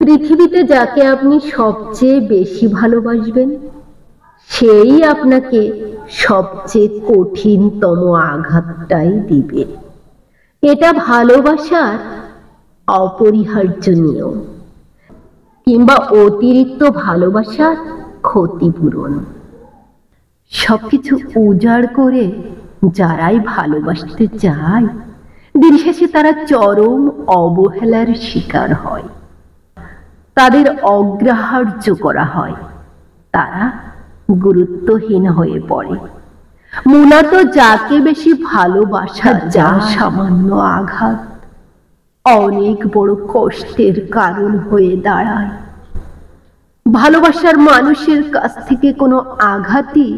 পৃথিবীতে যাকে আপনি সবচেয়ে বেশি ভালোবাসবেন সেই আপনাকে সবচেয়ে কঠিনতম আঘাতটাই দিবে। এটা ভালোবাসার অপরিহার্য নিয়ম, কিংবা অতিরিক্ত ভালোবাসার ক্ষতিপূরণ। সবকিছু উজাড় করে যারাই ভালোবাসতে চায়, দিন শেষে তারা চরম অবহেলার শিকার হয়, তাদের অগ্রাহ্য করা হয়, তারা গুরুত্বহীন হয়ে পড়ে। মূলত যাকে বেশি ভালোবাসা যা সামান্য আঘাত অনেক বড় কষ্টের কারণ হয়ে দাঁড়ায়। ভালোবাসার মানুষের কাছ থেকে কোনো আঘাতই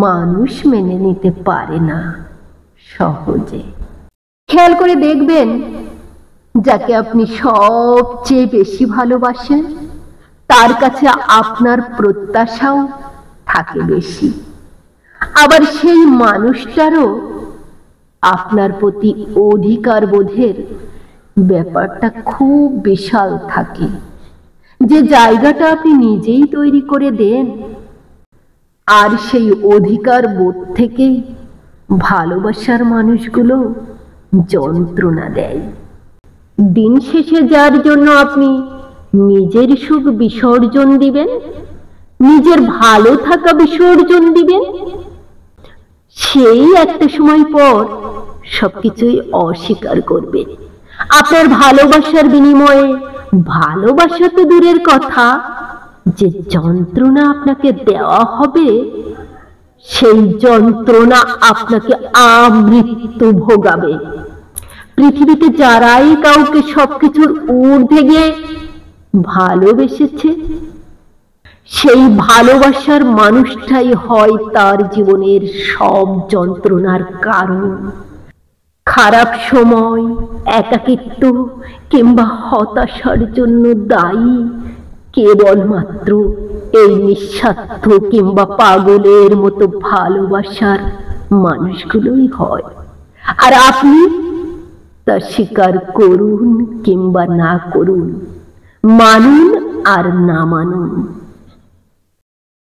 মানুষ মেনে নিতে পারে না সহজে। খেয়াল করে দেখবেন, যাকে আপনি সবচেয়ে বেশি ভালোবাসেন তার কাছে আপনার প্রত্যাশাও থাকে বেশি। আবার সেই মানুষটারও আপনার প্রতি অধিকার বোধের ব্যাপারটা খুব বিশাল থাকে, যে জায়গাটা আপনি নিজেই তৈরি করে দেন। আর সেই অধিকার বোধ থেকেই ভালোবাসার মানুষগুলো যন্ত্রণা দেয়। দিন শেষে যার জন্য আপনি নিজের সুখ বিসর্জন দিবেন, নিজের ভালো থাকা বিসর্জন দিবেন, সেই একটা সময় পর সবকিছুই অস্বীকার করবে। আপনার ভালোবাসার বিনিময়ে ভালোবাসা তো দূরের কথা, যে যন্ত্রণা আপনাকে দেওয়া হবে সেই যন্ত্রণা আপনাকে আমৃত্যু ভোগাবে। পৃথিবীতে যারাই কাউকে সবকিছুর ঊর্ধ্বে গিয়ে ভালোবেসেছে, সেই ভালোবাসার মানুষটাই হয় তার জীবনের সব যন্ত্রণার কারণ। খারাপ সময়, একাকিত্ব কিংবা হতাশার জন্য দায়ী কেবলমাত্র এই নিঃস্বার্থ কিংবা পাগলের মতো ভালোবাসার মানুষগুলোই হয়। আর আপনি তা স্বীকার করুন কিংবা না করুন, মানুন আর না মানুন,